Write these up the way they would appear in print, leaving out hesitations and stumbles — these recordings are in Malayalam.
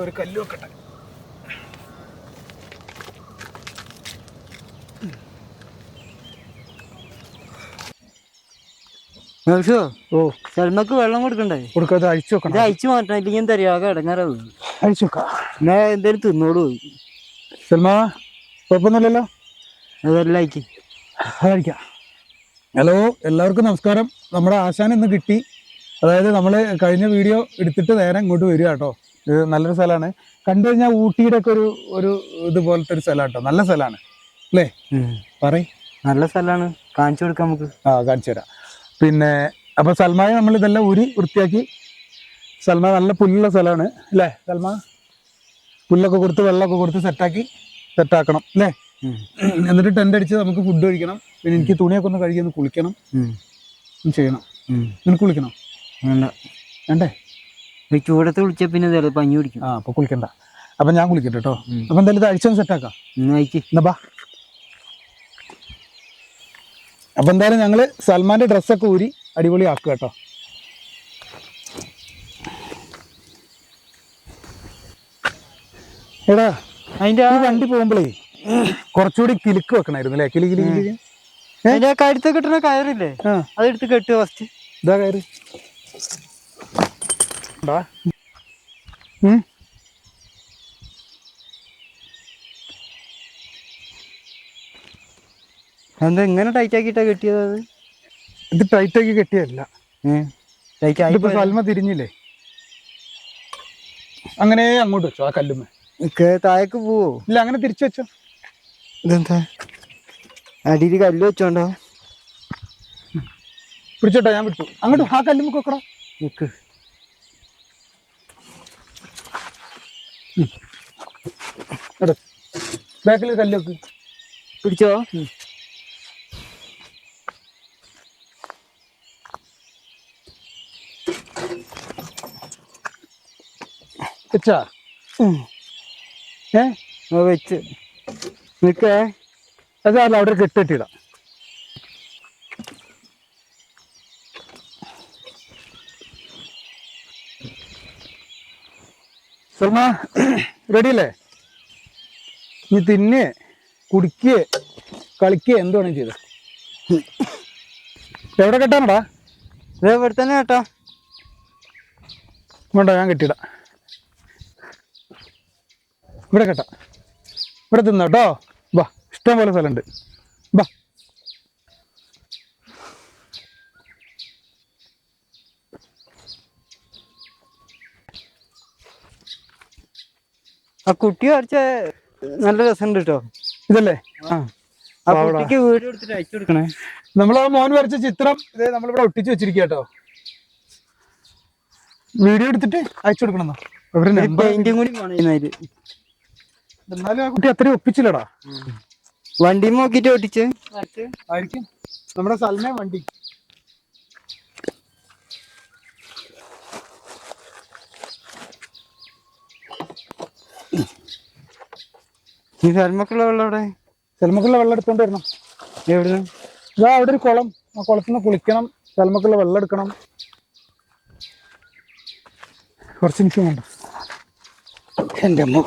ഒരു കല്ല് വെക്കട്ടെ. ഓ സൽമക്ക് വെള്ളം കൊടുക്കണ്ടേ? കൊടുക്കാതെ അഴിച്ചു വെക്കണം. അഴിച്ചു മാറ്റണം, ഇല്ലെങ്കിൽ എന്താ അറിയാം, ആകെ ഇടങ്ങാറാവും. അഴിച്ചു വെക്കാം. എന്നാ എന്തേലും തിന്നോളൂ. സൽമാ കുഴപ്പമൊന്നുമില്ലല്ലോ? അതെല്ലാം അയക്കി അതഴിക്കാം. ഹലോ, എല്ലാവർക്കും നമസ്കാരം. നമ്മുടെ ആശാൻ ഇന്ന് കിട്ടി. അതായത് നമ്മൾ കഴിഞ്ഞ വീഡിയോ എടുത്തിട്ട് നേരെ ഇങ്ങോട്ട് വരിക കേട്ടോ. ഇത് നല്ലൊരു സ്ഥലമാണ്. കണ്ടു കഴിഞ്ഞാൽ ഊട്ടിയുടെ ഒക്കെ ഒരു ഇതുപോലത്തെ ഒരു സ്ഥലമാണ് കേട്ടോ. നല്ല സ്ഥലമാണ് അല്ലേ? നല്ല സ്ഥലമാണ്, കാണിച്ചു കൊടുക്കാം നമുക്ക്. കാണിച്ചു തരാം. പിന്നെ അപ്പോൾ സൽമായ നമ്മൾ ഇതെല്ലാം ഊരി വൃത്തിയാക്കി. സൽമ നല്ല പുല്ലുള്ള സ്ഥലമാണ് അല്ലേ സൽമ? പുല്ലൊക്കെ കൊടുത്ത് വെള്ളമൊക്കെ കൊടുത്ത് സെറ്റാക്കണം അല്ലേ? എന്നിട്ട് ടെൻ്റ് അടിച്ച് നമുക്ക് ഫുഡ് കഴിക്കണം. പിന്നെ എനിക്ക് തുണിയൊക്കെ ഒന്ന് കഴുകി ഒന്ന് കുളിക്കണം ചെയ്യണം. നിനക്ക് കുളിക്കണം വേണ്ടേ? ചൂടത്ത് കുളിച്ച പിന്നെ പഞ്ഞി കുടിക്കും. അപ്പോൾ കുളിക്കണ്ട. അപ്പം ഞാൻ കുളിക്കട്ടെ കേട്ടോ. അപ്പം എന്തായാലും ഇത് അഴിച്ചൊന്ന് സെറ്റാക്കാം. എന്നാ ബാ. അപ്പം എന്തായാലും ഞങ്ങൾ സൽമാൻ്റെ ഡ്രസ്സൊക്കെ ഊരി അടിപൊളി ആക്കുക കേട്ടോ. എടാ, അതിൻ്റെ ആ വണ്ടി പോകുമ്പോഴേ കുറച്ചുകൂടി കിലുക്ക് വെക്കണമായിരുന്നു അല്ലേ? കിലി കിലി കിലി. അതിൻ്റെ കഴുത്തൊക്കെ കിട്ടുന്ന കയറില്ലേ, അതെടുത്ത് കെട്ടുക ഫസ്റ്റ്. ഇതാ കയറ്. എന്താ ഇങ്ങനെ ടൈറ്റ് ആക്കിയിട്ടാ കെട്ടിയത്? അത് ഇത് ടൈറ്റ് ആക്കി കെട്ടിയല്ല, ഇതിപ്പോ സൽമ തിരിഞ്ഞില്ലേ, അങ്ങനെ അങ്ങോട്ട് വെച്ചോ. ആ കല്ലുമ്മ താഴേക്ക് പോവോ? ഇല്ല, അങ്ങനെ തിരിച്ചു വെച്ചോ. ഇതെന്താ അടിയിൽ കല്ല് വെച്ചോണ്ടോ? പിടിച്ചോട്ടോ, ഞാൻ വിട്ടു. അങ്ങോട്ട് ആ കല്ലുമ്മ വെക്കടാ. നിക്ക്. ബാക്കിൽ കല്ല് വെക്ക്. പിടിച്ചോ. വെച്ചാ വെച്ച് നിക്കേ. അതല്ല, അവിടെ കെട്ടിടാം. സൽമാ റെഡിയല്ലേ? നീ തിന്നെ കുടിക്കുക കളിക്കുക എന്ത് വേണേലും ചെയ്ത. എവിടെ കെട്ടാനടാ? ഇവിടെ തന്നെ കേട്ടോ. വേണ്ട, ഞാൻ കെട്ടിടാം. ഇവിടെ കെട്ടാം. ഇവിടെ തിന്നോട്ടോ. ബാ, ഇഷ്ടം പോലെ സ്ഥലമുണ്ട്. ബാ. ആ കുട്ടി വരച്ച നല്ല രസമുണ്ട് കേട്ടോ. ഇതല്ലേ? ആ കുട്ടിക്ക് വീഡിയോ എടുത്തിട്ട് അയച്ചു കൊടുക്കണേ. നമ്മളാ മോൻ വരച്ച ചിത്രം ഇതേ നമ്മളിവിടെ ഒട്ടിച്ച് വെച്ചിരിക്കുക കേട്ടോ. വീഡിയോ എടുത്തിട്ട് അയച്ചു കൊടുക്കണം. പെയിന്റും കൂടി പോണേനായിട്ട്. എന്നാലും ആ കുട്ടി അത്രയും ഒപ്പിച്ചില്ലടാ. വണ്ടി നോക്കിട്ട് ഒട്ടിച്ച് ആയിരിക്കും നമ്മുടെ സൽമ വണ്ടി. ഈ സൽമക്കുള്ള വെള്ളം അവിടെ? സൽമക്കുള്ള വെള്ളം എടുത്തോണ്ട് വരണം. എവിടുന്ന്? ഇതാ അവിടെ ഒരു കുളം, ആ കുളത്തിൽ നിന്ന് കുളിക്കണം. സൽമക്കുള്ള വെള്ളം എടുക്കണം. കുറച്ച് നിമിഷം വേണ്ട. എൻ്റെ അമ്മ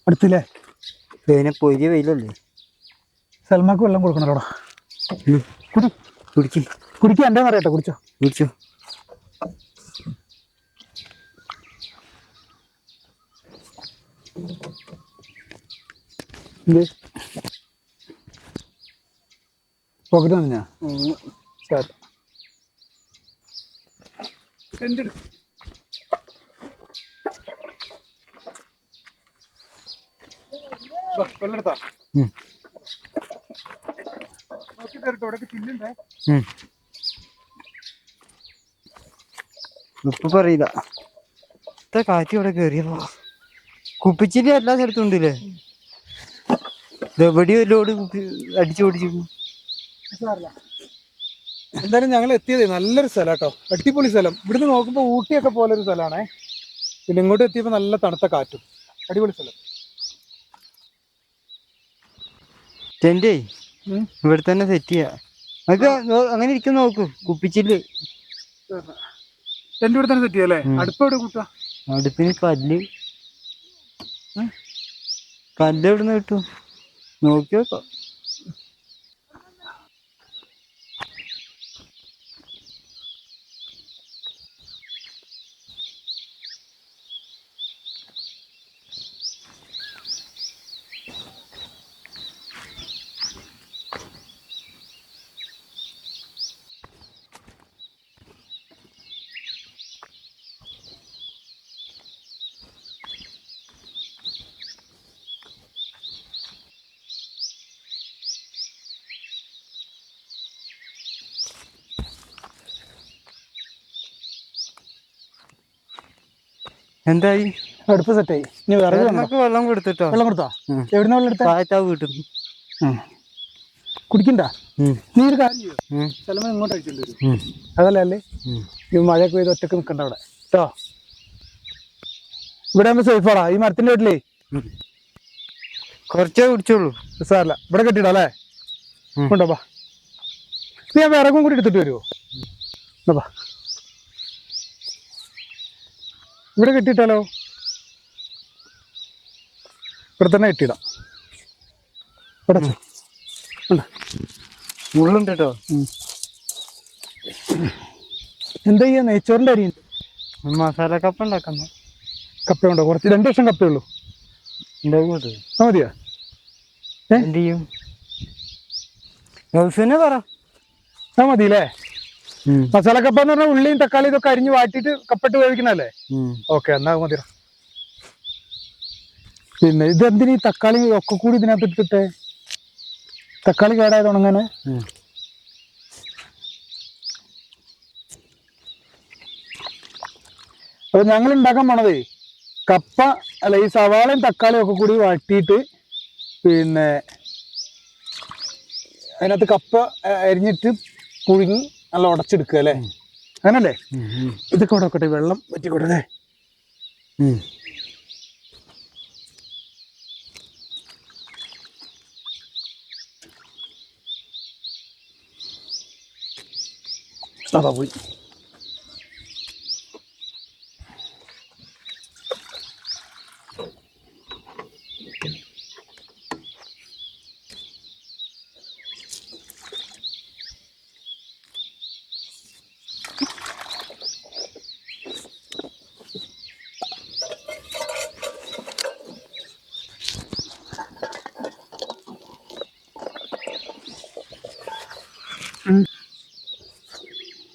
അടുത്തില്ലേ? പിന്നെ പൊരിയ വെയിലല്ലേ. സൽമാക്ക് വെള്ളം കൊടുക്കണല്ലോടാ. കുടിക്കുക. എൻ്റെ അറിയട്ടെ, കുടിച്ചോ. പോക്കറ്റ് തന്നെയാ. വെള്ളെടുത്താ ഇപ്പൊ പറയില്ല ഇത്ര കാറ്റ് ഇവിടെ കേറിയപ്പോ കുപ്പിച്ചില് എല്ലാ സ്ഥലത്തും ഉണ്ടല്ലേ. എവിടെ ഒരു ലോഡ് അടിച്ചു ഓടിച്ചു. എന്തായാലും ഞങ്ങൾ എത്തിയത് നല്ലൊരു സ്ഥലം കേട്ടോ, അടിപൊളി സ്ഥലം. ഇവിടുന്ന് നോക്കുമ്പോൾ ഊട്ടിയൊക്കെ പോലെ ഒരു സ്ഥലമാണേ. പിന്നെ ഇങ്ങോട്ട് എത്തിയപ്പോൾ നല്ല തണുത്ത കാറ്റും, അടിപൊളി സ്ഥലം. ടെന്റേ ഇവിടെ തന്നെ സെറ്റ് ചെയ്യാ. അങ്ങനെ ഇരിക്കുന്ന നോക്കൂ കുപ്പിച്ചില്. ടെന്റ് ഇവിടെ തന്നെ സെറ്റ് ചെയ്യാം അല്ലേ? അടുപ്പ് എവിടെ കൂട്ടാ? അടുപ്പിന് കല്ല് എവിടുന്ന് കിട്ടും നോക്കി നോക്കാം. എന്തായി? അടുപ്പ് സെറ്റായി. ഇനി വിറക് നമുക്ക് വെള്ളം കൊടുത്തിട്ടോ. വെള്ളം കൊടുത്താ? എവിടുന്ന വെള്ളം എടുത്താ? താഴത്താ വീട്ടിൽ കുടിക്കണ്ട. നീ ഒരു കാര്യം ചെയ്യും, സ്ഥലം ഇങ്ങോട്ട് അടിച്ചോണ്ട് വരും. അതല്ലേ അല്ലേ ഈ മഴയൊക്കെ പെയ്ത് ഒറ്റക്ക് നിൽക്കണ്ട അവിടെ കേട്ടോ. ഇവിടെ ആകുമ്പോ സേഫാടാ. ഈ മരത്തിന്റെ വീട്ടിലേ കുറച്ചേ കുടിച്ചോളൂ. സാറല്ല, ഇവിടെ കെട്ടിടാ അല്ലേ? ഉണ്ടോപ്പാ. നീ ആ വിറകും കൂടി എടുത്തിട്ട് വരുമോ? എന്നാ ഇവിടെ കെട്ടിയിട്ടാലോ? ഇവിടെ തന്നെ കെട്ടിയിടാം. ഇവിടെ മുള്ളുണ്ട് കേട്ടോ. എന്താ ചെയ്യാ? നെയ്ച്ചോറിന്റെ അരി മസാല കപ്പ ഉണ്ടാക്കുന്ന കപ്പയുണ്ടോ? കുറച്ച് 2 വർഷം കപ്പയുള്ളൂ. ആ മതിയാ? എന്ത് ചെയ്യും? ഗൗസിനെ പറ. ആ മതിയില്ലേ? മസാല കപ്പ എന്ന് പറഞ്ഞാൽ ഉള്ളിയും തക്കാളി ഇതൊക്കെ അരിഞ്ഞ് വാട്ടിയിട്ട് കപ്പട്ട് വേവിക്കണല്ലേ? ഓക്കെ, എന്നാ മതിയോ. പിന്നെ ഇതെന്തിനീ തക്കാളി ഒക്കെ കൂടി ഇതിനകത്ത് ഇട്ടിട്ടെ? തക്കാളി കേടായത് ഉണങ്ങനെ. അപ്പൊ ഞങ്ങൾ ഉണ്ടാക്കാൻ പോണതേ കപ്പ അല്ല, ഈ സവാളയും തക്കാളിയും ഒക്കെ കൂടി വാട്ടിയിട്ട് പിന്നെ അതിനകത്ത് കപ്പ അരിഞ്ഞിട്ട് പുഴുങ്ങി നല്ല ഉടച്ചെടുക്കുക അല്ലേ? അങ്ങനല്ലേ? ഇതൊക്കെ ഇവിടെ വെക്കട്ടെ, വെള്ളം പറ്റിക്കോട്ടെ അല്ലേ? അതാ പോയി.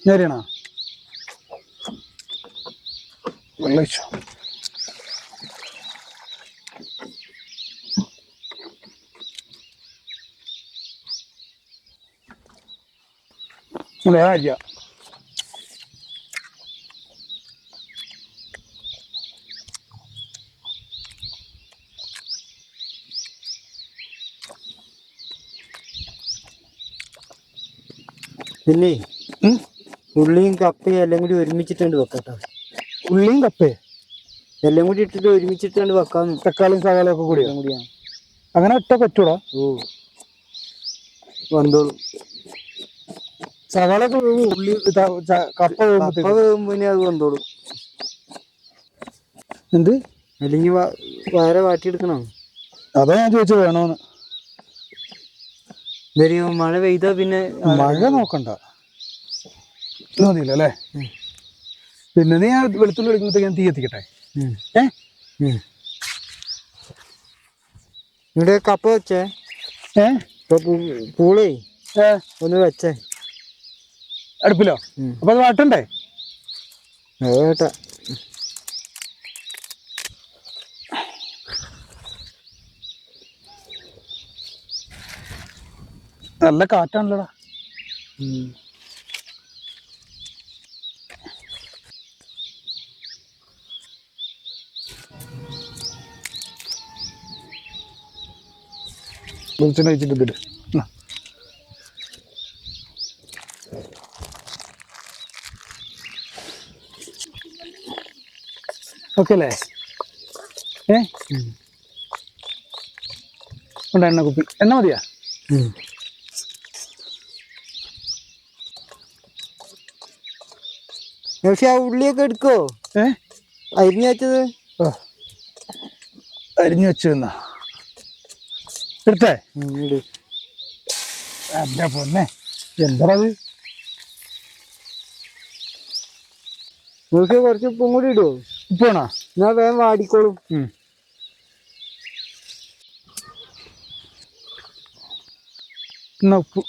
നേരിയണോ? വെള്ളം ഒഴിച്ചോ? അരിയ പിന്നെ ഉള്ളിയും കപ്പയും എല്ലാം കൂടി ഒരുമിച്ചിട്ടുണ്ട് വെക്കട്ടോ. ഉള്ളിയും കപ്പേ എല്ലാം കൂടി ഇട്ടിട്ട് ഒരുമിച്ചിട്ടുണ്ട് വെക്കാം. തക്കാളിയും സവാളയും ഒക്കെ കൂടിയാണ്. അങ്ങനെ ഇട്ടാ പറ്റൂടാ? വന്നോളൂ. സവാള ഉള്ളി കപ്പ വേകുമ്പോ അത് വന്നോളൂ. എന്ത്? അല്ലെങ്കിൽ വേറെ വാട്ടിയെടുക്കണം. അതാ ഞാൻ ചോദിച്ചത് വേണോന്ന്. മഴ പെയ്താ പിന്നെ മഴ നോക്കണ്ട തോന്നിയില്ല അല്ലേ? പിന്നെ നീ ആ വെളുത്തുള്ളി എടുക്കുമ്പോഴത്തേക്ക് ഞാൻ തീ എത്തിക്കട്ടെ. ഇവിടെ കപ്പ വെച്ചേ പൂളേ ഒന്ന് വെച്ചേ അടുപ്പിലോ? അപ്പൊ അത് വാട്ടണ്ടേ? വേട്ടാ. നല്ല കാറ്റാണല്ലോടാ. വെളിച്ചെണ്ണ വെച്ചിട്ട് ഇതിട്. ഓക്കെ അല്ലേ? ഉണ്ട് എണ്ണ കുപ്പി. എണ്ണ മതിയാ? പക്ഷെ ആ ഉള്ളിയൊക്കെ എടുക്കോ? അരിഞ്ഞു വെച്ചത് അരിഞ്ഞു വെച്ചു തന്നാ എടുത്തേ? എന്റെ പൊന്നെ, എന്താ അത്? നിങ്ങൾക്ക് കുറച്ച് ഉപ്പും കൂടി ഇടുവോ? ഉപ്പ് വേണോ? എന്നാ വേഗം വാടിക്കോളും. എന്നാ ഉപ്പ്.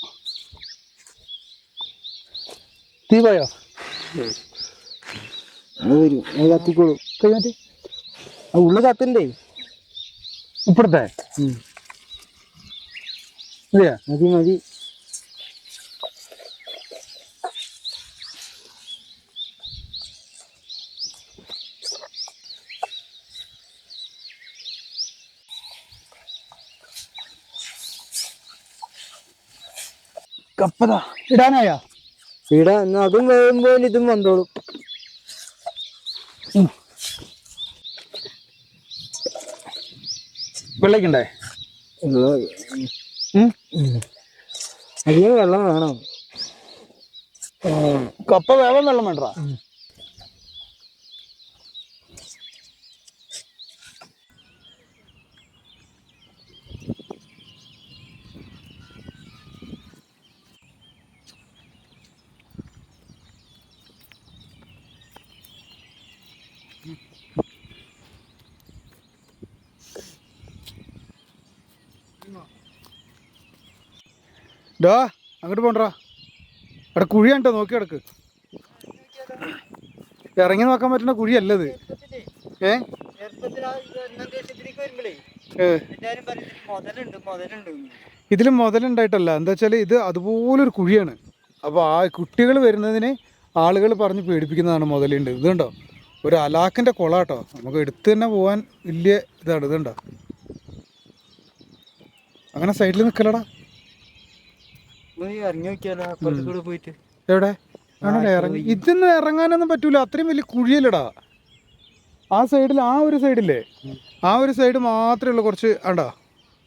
തീ പോയോ? അത് വരും, അത് കത്തിക്കോളും. കഴിഞ്ഞിട്ട് ഉള്ളു കത്തണ്ടേ? ഉപ്പെടുത്തേ? മതിയാ? മതി മതി. കപ്പതാ ഇടാനായാ? ഇടാ, എന്നാ അതും വേകുമ്പോൾ ഇതും വന്നോളും. വെള്ളക്കണ്ടേ? അധികം വെള്ളം വേണം. കപ്പ വേവാൻ വെള്ളം വേണ്ട. ഡാ അങ്ങോട്ട് പോണ്ടാ. അവിടെ കുഴിയാണ്ടോ, നോക്കി കിടക്ക്. ഇറങ്ങി നോക്കാൻ പറ്റുന്ന കുഴിയല്ലത്. ഇതിൽ മുതലുണ്ടായിട്ടല്ല, എന്താ വെച്ചാൽ ഇത് അതുപോലൊരു കുഴിയാണ്. അപ്പോൾ ആ കുട്ടികൾ വരുന്നതിന് ആളുകൾ പറഞ്ഞ് പേടിപ്പിക്കുന്നതാണ് മുതലുണ്ട്. ഇതുണ്ടോ, ഒരു അലാക്കിൻ്റെ കുള കേട്ടോ. നമുക്ക് എടുത്ത് തന്നെ പോകാൻ വലിയ ഇതാണ്. ഇതുണ്ടോ, അങ്ങനെ സൈഡിൽ നിൽക്കലടാ. ഇറങ്ങി നോക്കിയാലോ അപ്പുറത്ത് കൂടെ പോയിട്ട്? എവിടെ ആണല്ലേ ഇറങ്ങി? ഇതൊന്നും ഇറങ്ങാനൊന്നും പറ്റൂല, അത്രയും വലിയ കുഴിയല്ലടാ. ആ സൈഡിൽ, ആ ഒരു സൈഡില്ലേ, ആ ഒരു സൈഡ് മാത്രമേ ഉള്ളൂ കുറച്ച്. ആണ്ടാ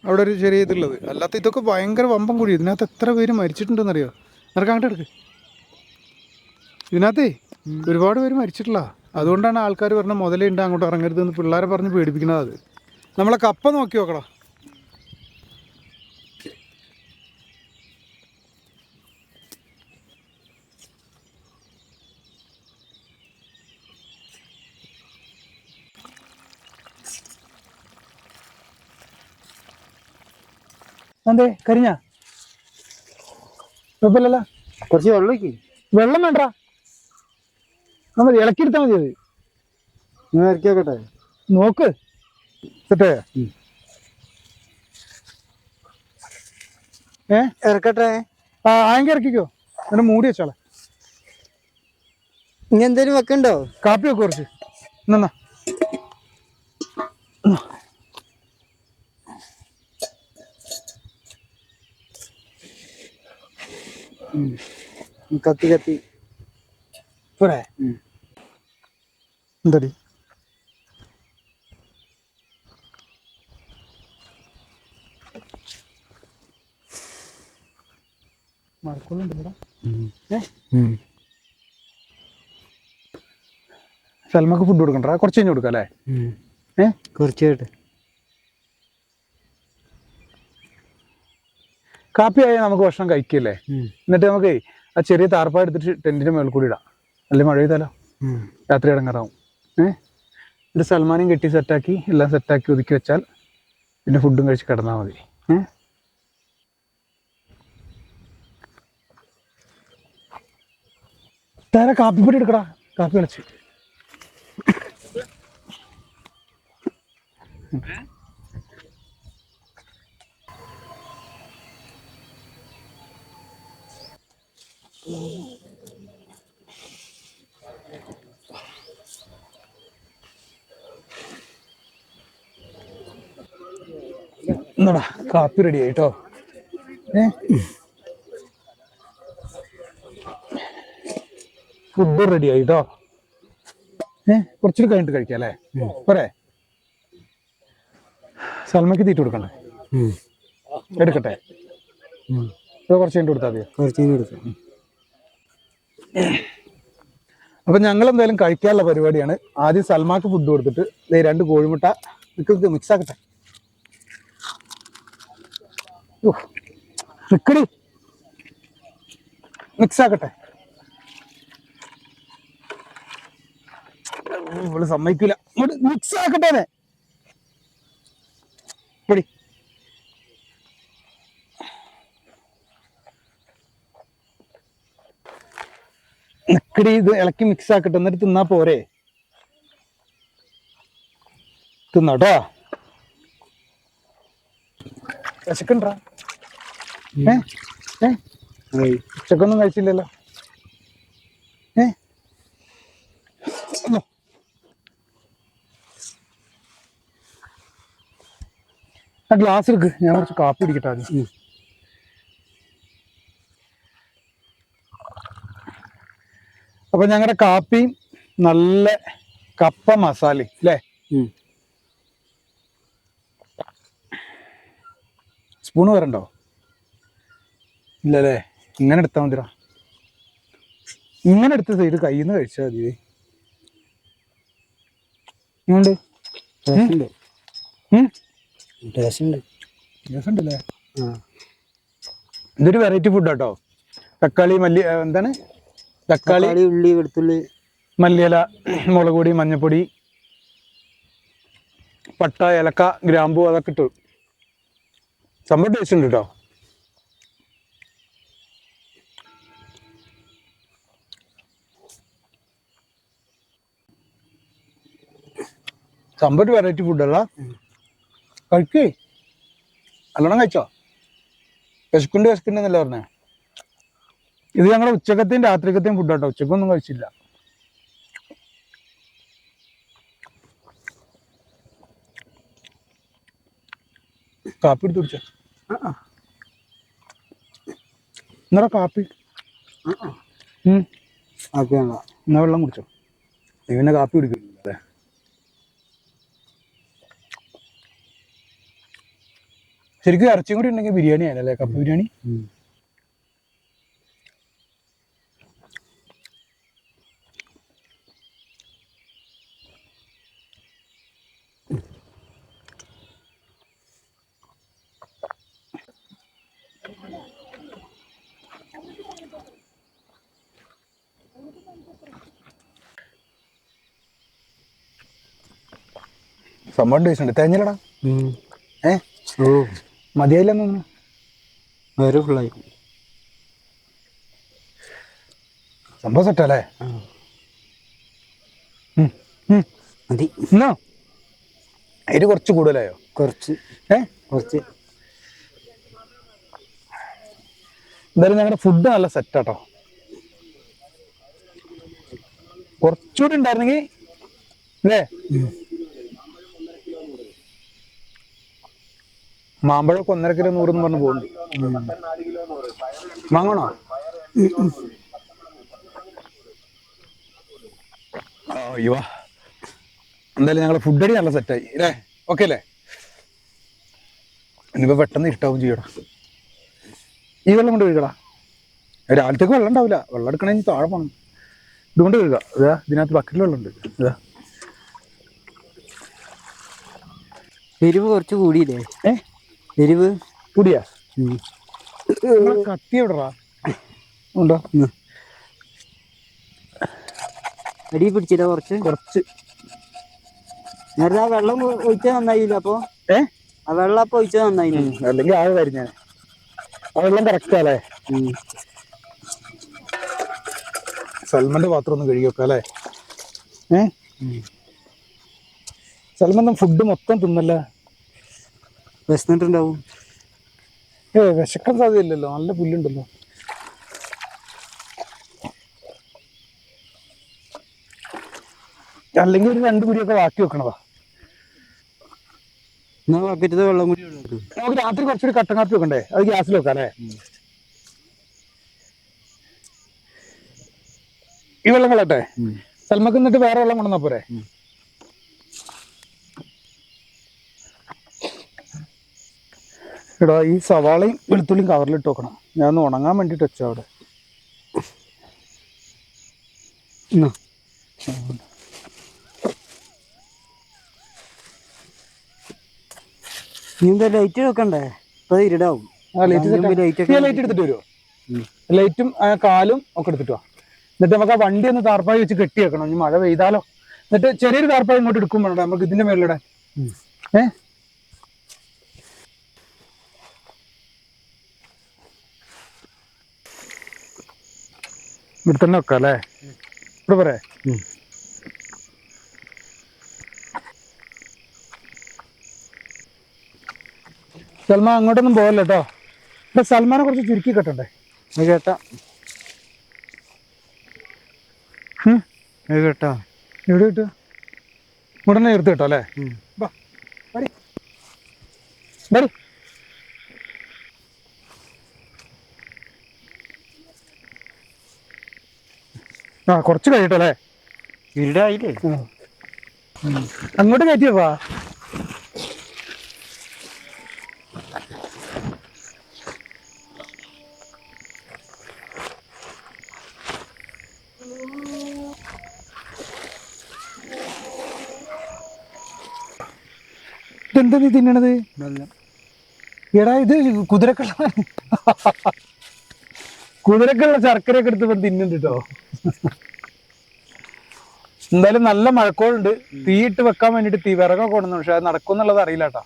അവിടെ ഒരു ചെറിയ ഇതുള്ളത്. അല്ലാത്ത ഇതൊക്കെ ഭയങ്കര വമ്പം കുഴി. ഇതിനകത്ത് എത്ര പേര് മരിച്ചിട്ടുണ്ടെന്നറിയോ? നിനക്ക് അങ്ങോട്ട് എടുക്ക്. ഇതിനകത്തേ ഒരുപാട് പേര് മരിച്ചിട്ടില്ല. അതുകൊണ്ടാണ് ആൾക്കാർ പറഞ്ഞ മുതലുണ്ട് അങ്ങോട്ട് ഇറങ്ങരുതെന്ന് പിള്ളേരെ പറഞ്ഞ് പേടിപ്പിക്കുന്നത്. അത് നമ്മളെ കപ്പ നോക്കി നോക്കടാ. എന്തേ കരിഞ്ഞ? കുഴപ്പമില്ലല്ലോ. കുറച്ച് വെള്ളമൊക്കെ. വെള്ളം വേണ്ട, നമ്മൾ ഇളക്കിയെടുത്താൽ മതി. അത് ഞാൻ ഇറക്കി നോക്കട്ടെ? നോക്ക് സെറ്റേ. ഇറക്കട്ടെ? ആയെങ്കിൽ ഇറക്കിക്കോ. എന്നിട്ട് മൂടി വെച്ചോളെ. ഇനി എന്തേലും വെക്കണ്ടോ? കാപ്പി വെക്ക് കുറച്ച്. എന്നാ കത്തി കത്തി പോരെ? എന്തടി മഴക്കുള്ളുണ്ട്. സൽമക്ക് ഫുഡ് കൊടുക്കണ്ട, കുറച്ച് കഴിഞ്ഞ് കൊടുക്കാം അല്ലേ? കുറച്ച് കേട്ടെ. കാപ്പി ആയാൽ നമുക്ക് ഭക്ഷണം കഴിക്കില്ലേ? എന്നിട്ട് നമുക്ക് ആ ചെറിയ താർപ്പാ എടുത്തിട്ട് ടെന്റിന്റെ മേളിൽ കൂടി ഇടാം. അല്ലെങ്കിൽ മഴ പെയ്താലോ, രാത്രി ഇടങ്ങാറാവും. ഒരു സൽമാനും കെട്ടി സെറ്റാക്കി എല്ലാം സെറ്റാക്കി ഒതുക്കി വെച്ചാൽ പിന്നെ ഫുഡും കഴിച്ച് കിടന്നാൽ മതി. താര കാപ്പിപ്പൊടി എടുക്കടാ, കാപ്പി കളിച്ച്. എന്നടാ കാപ്പി റെഡി ആയിട്ടോ. ഫുഡ് റെഡി ആയിട്ടോ. കുറച്ചുകൂടി കഴിഞ്ഞിട്ട് കഴിക്കാം അല്ലേ? പോരെ? സൽമയ്ക്ക് തീറ്റ കൊടുക്കണ്ടേ? എടുക്കട്ടെ? കുറച്ച് കഴിഞ്ഞിട്ട് കൊടുത്താൽ മതിയോ? കുറച്ച് കഴിഞ്ഞ് കൊടുക്കാം. അപ്പൊ ഞങ്ങൾ എന്തായാലും കഴിക്കാനുള്ള പരിപാടിയാണ്. ആദ്യം സൽമാക്ക് ഫുഡ് കൊടുത്തിട്ട് 2 കോഴിമുട്ട മിക്സ് ആക്കട്ടെ. നിക്കടി, മിക്സ് ആക്കട്ടെ. ഇവള് സമ്മതിക്കൂല. മിക്സ് ആക്കട്ടെ. പൊടി നിക്കടി, ഇത് ഇളക്കി മിക്സ് ആക്കട്ടെ. എന്നിട്ട് തിന്നാ പോരെ? തിന്നോട്ടോ. വിശക്കണ്ടാ? ഉച്ചക്കൊന്നും കഴിച്ചില്ലല്ലോ. ആ ഗ്ലാസ് എടുക്ക്, ഞാൻ കുറച്ച് കാപ്പി കുടിക്കട്ടെ ആദ്യം. അപ്പൊ ഞങ്ങളുടെ കാപ്പി നല്ല കപ്പ മസാല അല്ലേ? സ്പൂണ് വരണ്ടോ? ഇല്ലല്ലേ? ഇങ്ങനെ എടുത്താൽ മതിടാ. ഇങ്ങനെ എടുത്ത് സൈഡ് കയ്യിൽ നിന്ന് കഴിച്ചാൽ മതി. ഉണ്ടല്ലേ? ഇതൊരു വെറൈറ്റി ഫുഡ് കേട്ടോ. തക്കാളി എന്താണ്, തക്കാളി, ഉള്ളി, വെളുത്തുള്ളി, മല്ലിയില, മുളക് പൊടി, മഞ്ഞപ്പൊടി, പട്ട, ഏലക്ക, ഗ്രാമ്പൂ, അതൊക്കെ ഇട്ടു. സംഭവം ടേസ്റ്റ് ഉണ്ട് കേട്ടോ. സംഭവം വെറൈറ്റി ഫുഡല്ല. കഴിക്കേ, നല്ലോണം കഴിച്ചോ? വിശക്കുണ്ടെന്നല്ലേ പറഞ്ഞേ? ഇത് ഞങ്ങളുടെ ഉച്ചക്കത്തെയും രാത്രിക്കത്തെയും ഫുഡ് കേട്ടോ. ഉച്ചക്കൊന്നും കഴിച്ചില്ല. കാപ്പി എടുത്ത് കുടിച്ചോ? എന്നാ കാപ്പി? എന്നാ വെള്ളം കുടിച്ചോ? ഇവനെ കാപ്പി കുടിക്കില്ലേ? ശരിക്കും ഇറച്ചിയും കൂടി ഉണ്ടെങ്കിൽ ബിരിയാണി ആണല്ലേ? കപ്പ ബിരിയാണി. സംഭവം ടേസ്റ്റ് ഉണ്ട്. തേഞ്ഞില്ലടാ? മതിയായില്ലെന്ന് തോന്നുന്നു. വേറെ ഫുള്ളായി. സംഭവം സെറ്റല്ലേ? മതി. എന്നാ അതിന് കുറച്ച് കൂടുതലായോ? കുറച്ച്. എന്തായാലും ഞങ്ങളുടെ ഫുഡ് നല്ല സെറ്റാട്ടോ. കുറച്ചുകൂടി ഉണ്ടായിരുന്നെങ്കിൽ അല്ലേ? മാമ്പഴമൊക്കെ 1.5 കിലോ 100 എന്ന് പറഞ്ഞ് പോകുന്നുണ്ട്. വാങ്ങണോ? അയ്യോ, എന്തായാലും ഞങ്ങളെ ഫുഡ് അടി നല്ല സെറ്റായി അല്ലേ? ഓക്കെ അല്ലേ? ഇനിയിപ്പോ പെട്ടെന്ന് ഇഷ്ടാവും ചെയ്യടാ. ഈ വെള്ളം കൊണ്ട് കഴുകടാ. രാവിലത്തേക്ക് വെള്ളം ഉണ്ടാവില്ല. വെള്ളം എടുക്കണമെങ്കിൽ താഴെ പോകണം. ഇതുകൊണ്ട് കഴുകുക. ഇതാ ഇതിനകത്ത് ബക്കറ്റിൽ വെള്ളം ഉണ്ട്. ഇതാ എരിവ് കുറച്ച് കൂടിയില്ലേ? എരിവ് കൂടിയാ? കത്തി എവിടെടാ? ഉണ്ടോ? അടി പിടിച്ചില്ല കുറച്ച്. നേരത്തെ ആ വെള്ളം ഒഴിച്ചാൽ നന്നായില്ല. അപ്പൊ ആ വെള്ളം അപ്പൊ ഒഴിച്ചാൽ നന്നായില്ല. അല്ലെങ്കിൽ ആകെ കാര്യം ഞാൻ ആ വെള്ളം കറക്റ്റാ അല്ലേ? സൽമന്റെ പാത്രം ഒന്ന് കഴുകി വെക്കാം അല്ലേ? സൽമൻ ഫുഡ് മൊത്തം തിന്നല്ല. വിശന്നിട്ടുണ്ടാവും. വിശക്കാൻ സാധ്യതയില്ലല്ലോ. നല്ല പുല്ലുണ്ടല്ലോ. അല്ലെങ്കിൽ ഒരു 2 കുടിയൊക്കെ ബാക്കി വെക്കണതാ. എന്നാ ബക്കറ്റത്തെ വെള്ളം കൂടി ഉള്ളൂ. നമുക്ക് രാത്രി കുറച്ചൊരു കട്ടൻ കാപ്പി വെക്കണ്ടേ? അത് ഗ്യാസിൽ വെക്കാം അല്ലേ? ഈ വെള്ളം കളട്ടെ. സൽമക്ക് എന്നിട്ട് വേറെ വെള്ളം കൊണ്ടുവന്നാ പോരെ? എടാ ഈ സവാളയും വെളുത്തുള്ളിയും കവറിലിട്ട് വെക്കണം. ഞാൻ ഒന്ന് ഉണങ്ങാൻ വേണ്ടിട്ട് വെച്ചോ അവിടെ. നീ എന്താ ലൈറ്റ് വെക്കണ്ടേ? ഇപ്പൊ ഇരുടാവും. ലൈറ്റ് എടുത്തിട്ട് വരുമോ? ലൈറ്റും കാലും ഒക്കെ എടുത്തിട്ട് വാ. എന്നിട്ട് നമുക്ക് ആ വണ്ടി ഒന്ന് താർപ്പായി വെച്ച് കെട്ടി വെക്കണം. ഇനി മഴ പെയ്താലോ. എന്നിട്ട് ചെറിയൊരു താർപ്പായി ഇങ്ങോട്ട് എടുക്കും വേണ്ട നമുക്ക് ഇതിന്റെ മേളിലിടെ. ഇവിടെ തന്നെ വെക്കാം അല്ലേ? ഇവിടെ പോരെ? സൽമാൻ അങ്ങോട്ടൊന്നും പോകല്ലോ കേട്ടോ. ഇവിടെ സൽമാനെ കുറച്ച് ചുരുക്കി കെട്ടണ്ടേ? കേട്ടാ കേട്ടാ എവിടെ കിട്ടുക? ഉടനെ എടുത്ത് കേട്ടോ അല്ലേ? ആ കുറച്ച് കഴിയട്ടോ അല്ലേ? ഇരുടായില്ലേ? അങ്ങോട്ട് കയറ്റിയപ്പാ. ഇതെന്താ നീ തിന്നണത്? എടാ ഇത് കുതിരക്കുള്ള ശർക്കരയൊക്കെ എടുത്ത് ഇപ്പം തിന്നുന്നുണ്ട് കേട്ടോ. എന്തായാലും നല്ല മഴക്കോളുണ്ട്. തീയിട്ട് വെക്കാൻ വേണ്ടിട്ട് വിറകൊക്കെ കൊണ്ടുവന്നു. പക്ഷെ അത് നടക്കും എന്നുള്ളത് അറിയില്ല കേട്ടോ.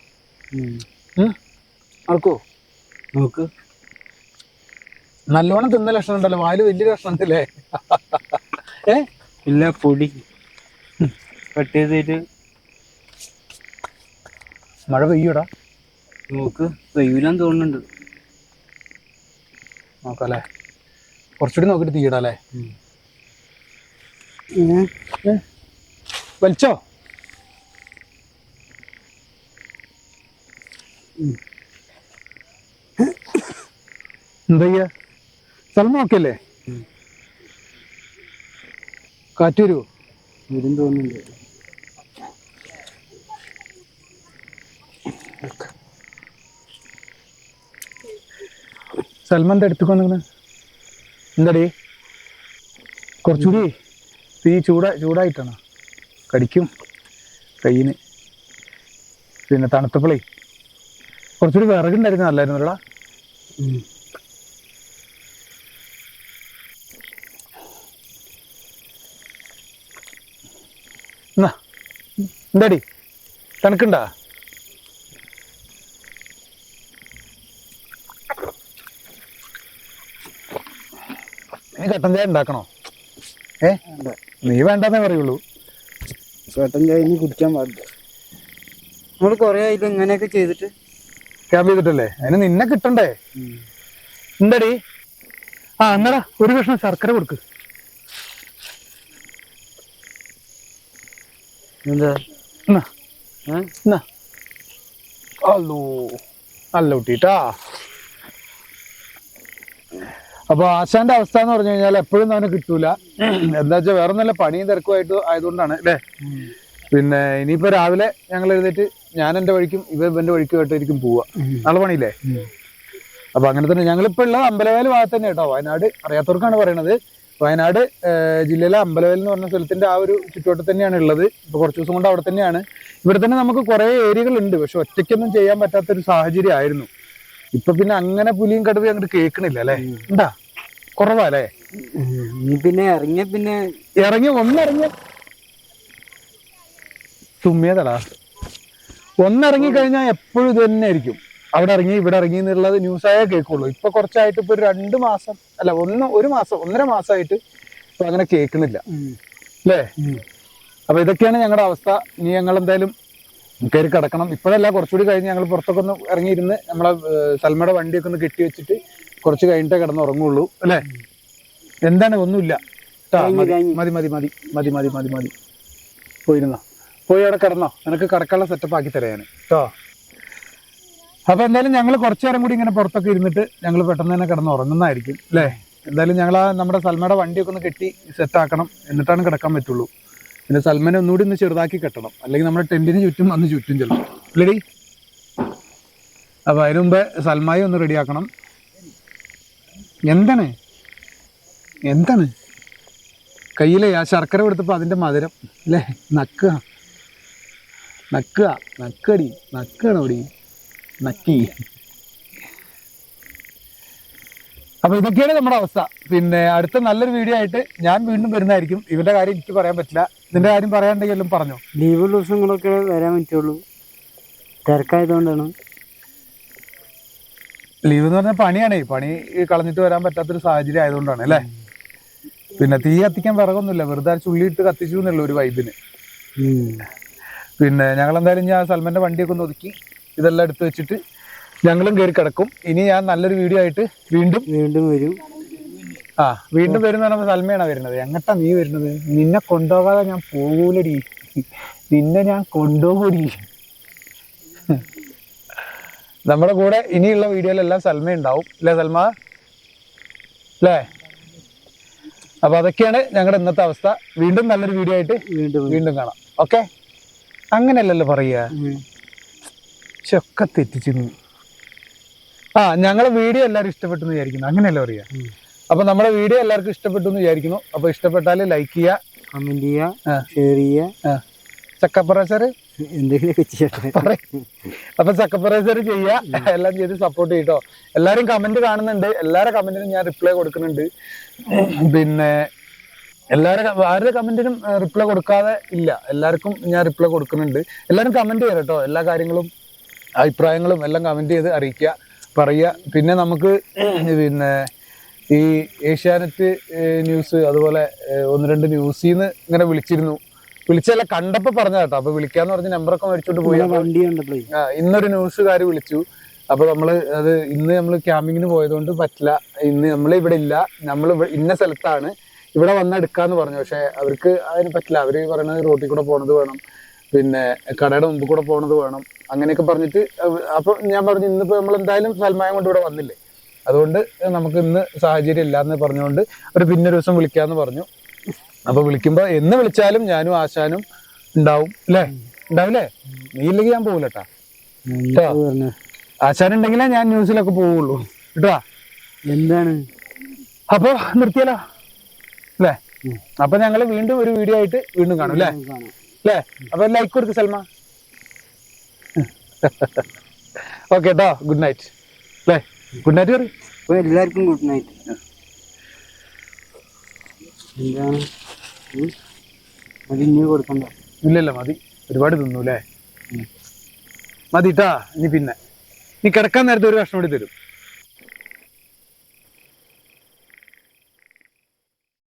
നടക്കോ നോക്ക്. നല്ലോണം തിന്ന ലക്ഷണം ഉണ്ടല്ലോ. വാല് വലിയ ലക്ഷണം ഉണ്ടല്ലേ? ഇല്ല പൊടി കട്ട് ചെയ്തിട്ട് മഴ പെയ്യൂടാ. നോക്ക് പെയ്യൂലാന്ന് തോന്നുന്നുണ്ട്. നോക്കല്ലേ? കുറച്ചുകൂടി നോക്കിട്ട് തീയിടാ അല്ലേ? വലിച്ചോ? എന്താ ചെയ്യാ? സ്ഥലം നോക്കിയല്ലേ? കാറ്റ് വരുമോ? വരും തോന്നുന്നുണ്ട്. സൽമാന്റെ അടുത്തേക്ക് വന്നിങ്ങനെ എന്താടി? കുറച്ചുകൂടി തീ ചൂടായിട്ടാണ്. കടിക്കും കയ്യിന്. പിന്നെ തണുത്തപ്പോളേ കുറച്ചുകൂടി വിറകുണ്ടായിരുന്നു. നല്ലായിരുന്നു അല്ലടാ. എന്നാ എന്താടി തണുക്കണ്ടാ? നീ കട്ടൻ ചായ ഉണ്ടാക്കണോ? നീ വേണ്ടെന്നേ പറയുള്ളൂ. കട്ടൻ ചായ ഇനി കുടിക്കാൻ പാടില്ല. നമ്മള് കൊറേ ആയില്ല ഇങ്ങനെയൊക്കെ ചെയ്തിട്ട്. ക്യാമ്പ് ചെയ്തിട്ടല്ലേ? അതിന് നിന്നെ കിട്ടണ്ടേ? എന്താടി? എന്നാടാ ഒരു കഷ്ണം ശർക്കര കൊടുക്ക്. എന്താ? അല്ലോ നല്ല കുട്ടിട്ടാ. അപ്പൊ ആശാന്റെ അവസ്ഥ എന്ന് പറഞ്ഞു കഴിഞ്ഞാൽ എപ്പോഴും അവന് കിട്ടൂല. എന്താ വെച്ചാൽ വേറെ നല്ല പണിയും തിരക്കുമായിട്ട് ആയതുകൊണ്ടാണ് അല്ലേ? പിന്നെ ഇനിയിപ്പോ രാവിലെ ഞങ്ങൾ എഴുന്നേറ്റ് ഞാൻ എന്റെ വഴിക്കും ഇവന്റെ വഴിക്കും ആയിട്ടായിരിക്കും പോവുക. നാളെ പണിയില്ലേ? അപ്പൊ അങ്ങനെ തന്നെ ഞങ്ങളിപ്പോ ഉള്ളത് അമ്പലവേൽ ഭാഗത്ത് തന്നെ കേട്ടോ. വയനാട് അറിയാത്തവർക്കാണ് പറയണത്. വയനാട് ജില്ലയിലെ അമ്പലവേൽ എന്ന് പറഞ്ഞ സ്ഥലത്തിന്റെ ആ ഒരു ചുറ്റുവട്ടത്ത് തന്നെയാണ് ഉള്ളത്. ഇപ്പൊ കുറച്ച് ദിവസം കൊണ്ട് അവിടെ തന്നെയാണ്. ഇവിടെ തന്നെ നമുക്ക് കുറെ ഏരിയകൾ ഉണ്ട്. പക്ഷെ ഒറ്റയ്ക്കൊന്നും ചെയ്യാൻ പറ്റാത്തൊരു സാഹചര്യം ആയിരുന്നു. ഇപ്പൊ പിന്നെ അങ്ങനെ പുലിയും കടുവയും അങ്ങോട്ട് കേൾക്കണില്ല അല്ലേ? ഉണ്ടാ കുറവാല്ലേ? പിന്നെ ഒന്നിറങ്ങിയ തുമ്മിയതടാ. ഒന്നിറങ്ങി കഴിഞ്ഞാൽ എപ്പോഴും ഇത് തന്നെ ആയിരിക്കും. അവിടെ ഇറങ്ങി ഇവിടെ ഇറങ്ങി എന്നുള്ളത് ന്യൂസായേ കേൾക്കുള്ളൂ. ഇപ്പൊ കുറച്ചായിട്ട് ഇപ്പൊ ഒരു 2 മാസം അല്ല 1 മാസം 1.5 മാസമായിട്ട് ഇപ്പൊ അങ്ങനെ കേൾക്കണില്ല അല്ലേ? അപ്പൊ ഇതൊക്കെയാണ് ഞങ്ങളുടെ അവസ്ഥ. ഇനി ഞങ്ങൾ എന്തായാലും കയറി കിടക്കണം. ഇപ്പോഴല്ല, കുറച്ചുകൂടി കഴിഞ്ഞ് ഞങ്ങൾ പുറത്തൊക്കെ ഒന്ന് ഇറങ്ങിയിരുന്ന് നമ്മളെ സൽമയുടെ വണ്ടിയൊക്കെ ഒന്ന് കെട്ടി വെച്ചിട്ട് കുറച്ച് കഴിഞ്ഞിട്ടേ കിടന്ന് ഉറങ്ങുള്ളൂ അല്ലേ? എന്താണ്? ഒന്നുമില്ല. മതി മതി മതി മതി മതി മതി മതി മതി. പോയിരുന്നോ? പോയി അവിടെ കിടന്നോ? നിനക്ക് കിടക്കാനുള്ള സെറ്റപ്പ് ആക്കി തരാം ഞാൻ കേട്ടോ. അപ്പോൾ എന്തായാലും ഞങ്ങൾ കുറച്ചു നേരം കൂടി ഇങ്ങനെ പുറത്തൊക്കെ ഇരുന്നിട്ട് ഞങ്ങൾ പെട്ടെന്ന് തന്നെ കിടന്ന് ഉറങ്ങുന്നതായിരിക്കും അല്ലേ. എന്തായാലും ഞങ്ങൾ നമ്മുടെ സൽമയുടെ വണ്ടിയൊക്കെ ഒന്ന് കെട്ടി സെറ്റാക്കണം, എന്നിട്ടാണ് കിടക്കാൻ പറ്റുള്ളൂ. പിന്നെ സൽമാനെ ഒന്നുകൂടി ഒന്ന് ചെറുതാക്കി കെട്ടണം, അല്ലെങ്കിൽ നമ്മുടെ ടെന്റിന് ചുറ്റും വന്ന് ചുറ്റും ചെല്ലും അല്ലേടി. അപ്പോൾ അതിന് മുമ്പേ സൽമായി ഒന്ന് റെഡിയാക്കണം. എന്താണ് എന്താണ് കയ്യിലെ ആ ശർക്കര കൊടുത്തപ്പോൾ അതിൻ്റെ മധുരം അല്ലേ. നക്കുക നക്കുക നക്കടി നക്കണോടി നക്കി. അപ്പോൾ ഇതൊക്കെയാണ് നമ്മുടെ അവസ്ഥ. പിന്നെ അടുത്ത നല്ലൊരു വീഡിയോ ആയിട്ട് ഞാൻ വീണ്ടും വരുന്നതായിരിക്കും. ഇവന്റെ കാര്യം എനിക്ക് പറയാൻ പറ്റില്ല, ഇതിന്റെ കാര്യം പറയാണ്ടെങ്കിലും പറഞ്ഞോ. ലീവ് ദിവസങ്ങളൊക്കെ വരാൻ പറ്റുള്ളൂ, തിരക്കായതുകൊണ്ടാണ്. ലീവ് എന്ന് പറഞ്ഞാൽ പണിയാണേ, പണി കളഞ്ഞിട്ട് വരാൻ പറ്റാത്തൊരു സാഹചര്യം ആയതുകൊണ്ടാണ് അല്ലേ. പിന്നെ തീ കത്തിക്കാൻ വിറകൊന്നുമില്ല, വെറുതെ ചുള്ളിയിട്ട് കത്തിച്ചു എന്നുള്ള ഒരു വൈബിന്. പിന്നെ ഞങ്ങൾ എന്തായാലും ഞാൻ സൽമാന്റെ വണ്ടിയൊക്കെ ഒന്ന് ഒതുക്കി ഇതെല്ലാം എടുത്ത് വെച്ചിട്ട് ഞങ്ങളും കയറി കിടക്കും. ഇനി ഞാൻ നല്ലൊരു വീഡിയോ ആയിട്ട് വീണ്ടും വരും. വീണ്ടും വരുന്ന പറയുമ്പോൾ സൽമയാണ് വരുന്നത്. എങ്ങട്ടാ നീ വരുന്നത്? നിന്നെ കൊണ്ടുപോകാതെ ഞാൻ പോകൂലടി, നിന്നെ ഞാൻ കൊണ്ടുപോകൂടി. നമ്മുടെ കൂടെ ഇനിയുള്ള വീഡിയോയിലെല്ലാം സൽമ ഉണ്ടാവും അല്ലേ സൽമ അല്ലേ. അപ്പൊ അതൊക്കെയാണ് ഞങ്ങളുടെ ഇന്നത്തെ അവസ്ഥ. വീണ്ടും നല്ലൊരു വീഡിയോ ആയിട്ട് വീണ്ടും കാണാം. ഓക്കെ, അങ്ങനെയല്ലല്ലോ പറയുക, ചൊക്കെ തെറ്റിച്ചിരുന്നു. ഞങ്ങളെ വീഡിയോ എല്ലാവരും ഇഷ്ടപ്പെട്ടു എന്ന് വിചാരിക്കുന്നു, അങ്ങനെയല്ലേ പറയുക. അപ്പൊ നമ്മുടെ വീഡിയോ എല്ലാവർക്കും ഇഷ്ടപ്പെട്ടു എന്ന് വിചാരിക്കുന്നു. അപ്പൊ ഇഷ്ടപ്പെട്ടാൽ ലൈക്ക് ചെയ്യുക, കമന്റ് ചെയ്യുക, ഷെയർ ചെയ്യുക, ചക്കപ്പറേസർ എന്തെങ്കിലും. അപ്പൊ ചക്കപ്പറേസർ ചെയ്യുക, എല്ലാം ചെയ്ത് സപ്പോർട്ട് ചെയ്യട്ടോ. എല്ലാരും കമന്റ് കാണുന്നുണ്ട്, എല്ലാവരുടെ കമന്റിനും ഞാൻ റിപ്ലൈ കൊടുക്കുന്നുണ്ട്. പിന്നെ ആരുടെ കമന്റിനും റിപ്ലൈ കൊടുക്കാതെ ഇല്ല, എല്ലാവർക്കും ഞാൻ റിപ്ലൈ കൊടുക്കുന്നുണ്ട്. എല്ലാവരും കമന്റ് ചെയ്യാം കേട്ടോ, എല്ലാ കാര്യങ്ങളും അഭിപ്രായങ്ങളും എല്ലാം കമന്റ് ചെയ്ത് അറിയിക്കുക, പറയുക. പിന്നെ നമുക്ക് പിന്നെ ഈ ഏഷ്യാനെറ്റ് ന്യൂസ് അതുപോലെ 1-2 ന്യൂസിൽ നിന്ന് ഇങ്ങനെ വിളിച്ചല്ല കണ്ടപ്പോ പറഞ്ഞ കേട്ടോ. അപ്പൊ വിളിക്കാന്ന് പറഞ്ഞ് നമ്പറൊക്കെ മേടിച്ചോണ്ട് പോയി. ഇന്നൊരു ന്യൂസുകാർ വിളിച്ചു. അപ്പൊ അത് ഇന്ന് നമ്മൾ ക്യാമ്പിങ്ങിന് പോയതുകൊണ്ട് പറ്റില്ല, ഇന്ന് നമ്മൾ ഇവിടെ ഇല്ല, നമ്മൾ ഇന്ന സ്ഥലത്താണ്, ഇവിടെ വന്നെടുക്കാന്ന് പറഞ്ഞു. പക്ഷെ അവർക്ക് അതിന് പറ്റില്ല. അവര് പറയണത് റോട്ടിൽ കൂടെ പോണത് വേണം, പിന്നെ കടയുടെ മുമ്പ് കൂടെ പോണത് വേണം, അങ്ങനെയൊക്കെ പറഞ്ഞിട്ട്. അപ്പൊ ഞാൻ പറഞ്ഞു ഇന്നിപ്പോ നമ്മൾ എന്തായാലും സൽമായം കൊണ്ട് ഇവിടെ വന്നില്ലേ, അതുകൊണ്ട് നമുക്ക് ഇന്ന് സാഹചര്യം ഇല്ലാന്ന് പറഞ്ഞുകൊണ്ട് ഒരു പിന്നെ ഒരു ദിവസം വിളിക്കാന്ന് പറഞ്ഞു. അപ്പൊ വിളിക്കുമ്പോ എന്ന് വിളിച്ചാലും ഞാനും ആശാനും ഉണ്ടാവും അല്ലേ. ഉണ്ടാവില്ലേ? നീ ഇല്ലെങ്കിൽ ഞാൻ പോകൂലട്ടാ. ആശാനുണ്ടെങ്കിലേ ഞാൻ ന്യൂസിലൊക്കെ പോവുള്ളൂ കേട്ടോ. എന്താണ് അപ്പൊ നിർത്തിയാലോ അല്ലേ. അപ്പൊ ഞങ്ങള് വീണ്ടും ഒരു വീഡിയോ ആയിട്ട് വീണ്ടും കാണും അല്ലേ അല്ലേ. അപ്പൊ ലൈക്ക് കൊടുക്ക് സൽമ. ഓക്കെ കേട്ടോ, ഗുഡ് നൈറ്റ് അല്ലേ. ഗുഡ് നൈറ്റ് പറയും എല്ലാവർക്കും ഗുഡ് നൈറ്റ്. എന്താണ് അത് ഇനി കൊടുക്കണ്ട? ഇല്ലല്ല, മതി, ഒരുപാട് തിന്നു അല്ലേ. മതിട്ടാ. ഇനി പിന്നെ നീ കിടക്കാൻ നേരത്തെ ഒരു കഷ്ണം കൂടി തരും.